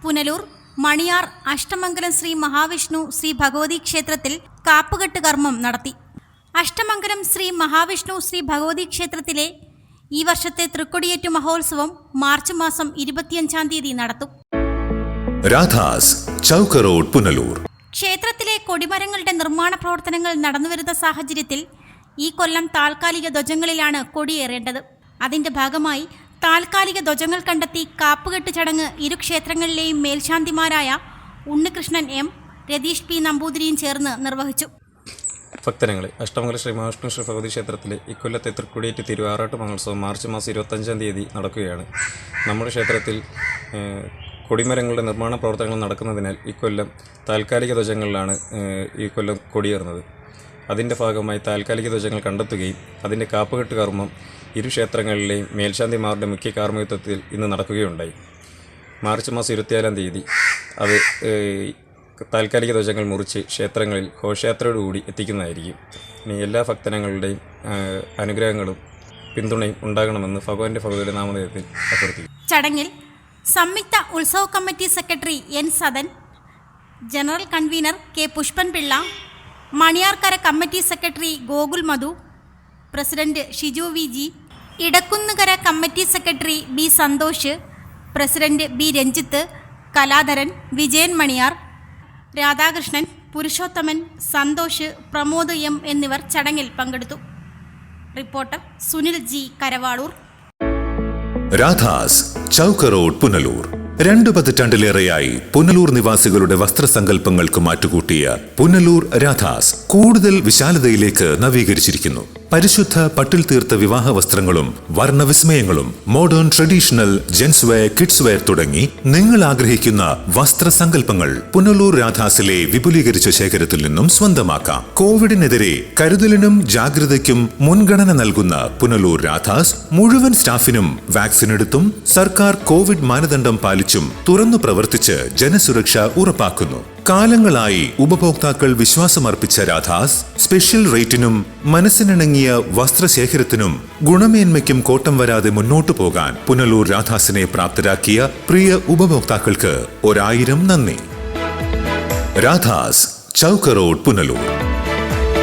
പുനലൂർ മണിയാർ അഷ്ടമംഗലം ശ്രീ മഹാവിഷ്ണു ശ്രീ ഭഗവതി ക്ഷേത്രത്തിൽ കാപ്പുകെട്ട് കർമ്മം നടത്തി. അഷ്ടമംഗലം ശ്രീ മഹാവിഷ്ണു ശ്രീ ഭഗവതി ക്ഷേത്രത്തിലെ ഈ വർഷത്തെ തൃക്കൊടിയേറ്റു മഹോത്സവം മാർച്ച് മാസം 25 നടത്തും. രാധാസ് ചൗക്ക് റോഡ്, പുനലൂർ. ക്ഷേത്രത്തിലെ കൊടിമരങ്ങളുടെ നിർമ്മാണ പ്രവർത്തനങ്ങൾ നടന്നുവരുന്ന സാഹചര്യത്തിൽ ഈ കൊല്ലം താൽക്കാലിക ധ്വജങ്ങളിലാണ് കൊടിയേറേണ്ടത്. അതിന്റെ ഭാഗമായി താൽക്കാലിക ധ്വജങ്ങൾ കണ്ടെത്തി കാപ്പുകെട്ട് ചടങ്ങ് ഇരു ക്ഷേത്രങ്ങളിലെയും മേൽശാന്തിമാരായ ഉണ്ണികൃഷ്ണൻ എം, രതീഷ് പി നമ്പൂതിരിയും ചേർന്ന് നിർവഹിച്ചു. ഭക്തജനങ്ങളെ, അഷ്ടമംഗലം ശ്രീ മഹാവിഷ്ണു ശ്രീ ഭഗവതി ക്ഷേത്രത്തിലെ ഇക്കൊല്ലത്തെ തൃക്കൊടിയേറ്റ് തിരുവാറാട്ട് മഹോത്സവം മാർച്ച് മാസം 25 നടക്കുകയാണ്. നമ്മുടെ ക്ഷേത്രത്തിൽ കൊടിമരങ്ങളുടെ നിർമ്മാണ പ്രവർത്തനങ്ങൾ നടക്കുന്നതിനാൽ ഇക്കൊല്ലം താൽക്കാലിക ധ്വജങ്ങളിലാണ് ഈ കൊല്ലം കൊടിയേറുന്നത്. അതിൻ്റെ ഭാഗമായി താൽക്കാലിക ധ്വജങ്ങൾ കണ്ടെത്തുകയും അതിൻ്റെ കാപ്പുകെട്ട് കർമ്മം ഇരു ക്ഷേത്രങ്ങളിലെയും മേൽശാന്തിമാരുടെ മുഖ്യ കാർമ്മികത്വത്തിൽ ഇന്ന് നടക്കുകയുണ്ടായി. മാർച്ച് മാസം 24 അത് താൽക്കാലിക ധ്വജങ്ങൾ മുറിച്ച് ക്ഷേത്രങ്ങളിൽ ഘോഷയാത്രയോടുകൂടി എത്തിക്കുന്നതായിരിക്കും. ഇനി എല്ലാ ഭക്തജനങ്ങളുടെയും അനുഗ്രഹങ്ങളും പിന്തുണയും ഉണ്ടാകണമെന്ന് ഭഗവാന്റെ നാമധേയത്തിൽ അഭ്യർത്ഥിക്കുന്നു. ചടങ്ങിൽ സംയുക്ത ഉത്സവ committee secretary N Sadan, general convener K Pushpanpillai, Maniyarkara committee secretary Gokul Madhu, president Shiju V G, Idakkunnukara committee secretary B Santhosh, president B Ranjith, Kaladharan, Vijayan Maniyar, Radhakrishnan, Purushothaman, Santhosh, Pramod M എന്നിവർ ചടങ്ങിൽ പങ്കെടുത്തു. Reporter Sunil G, Karavaloor. Radha's chowk road, Punalur. 2 പതിറ്റാണ്ടിലേറെയായി പുനലൂർ നിവാസികളുടെ വസ്ത്രസങ്കല്പങ്ങൾക്ക് മാറ്റുകൂട്ടിയ പുനലൂർ രാധാസ് കൂടുതൽ വിശാലതയിലേക്ക് നവീകരിച്ചിരിക്കുന്നു. പരിശുദ്ധ പട്ടിൽ തീർത്ത വിവാഹ വസ്ത്രങ്ങളും വർണ്ണവിസ്മയങ്ങളും modern traditional gents wear, kids wear തുടങ്ങി നിങ്ങൾ ആഗ്രഹിക്കുന്ന വസ്ത്രസങ്കല്പങ്ങൾ പുനലൂർ രാധാസിലെ വിപുലീകരിച്ച ശേഖരത്തിൽ നിന്നും സ്വന്തമാക്കാം. കോവിഡിനെതിരെ കരുതലിനും ജാഗ്രതയ്ക്കും മുൻഗണന നൽകുന്ന പുനലൂർ രാധാസ് മുഴുവൻ സ്റ്റാഫിനും വാക്സിൻ എടുത്തും സർക്കാർ കോവിഡ് മാനദണ്ഡം പാലിച്ചും തുറന്നു പ്രവർത്തിച്ച് ജനസുരക്ഷ ഉറപ്പാക്കുന്നു. കാലങ്ങളായി ഉപഭോക്താക്കൾ വിശ്വാസമർപ്പിച്ച രാധാസ് സ്പെഷ്യൽ റേറ്റിനും മനസ്സിനിണങ്ങിയ വസ്ത്രശേഖരത്തിനും ഗുണമേന്മയ്ക്കും കോട്ടം വരാതെ മുന്നോട്ടു പോകാൻ പുനലൂർ രാധാസിനെ പ്രാപ്തരാക്കിയ പ്രിയ ഉപഭോക്താക്കൾക്ക് 1000 നന്ദി. രാധാസ് ചൗക്ക് റോഡ്, പുനലൂർ.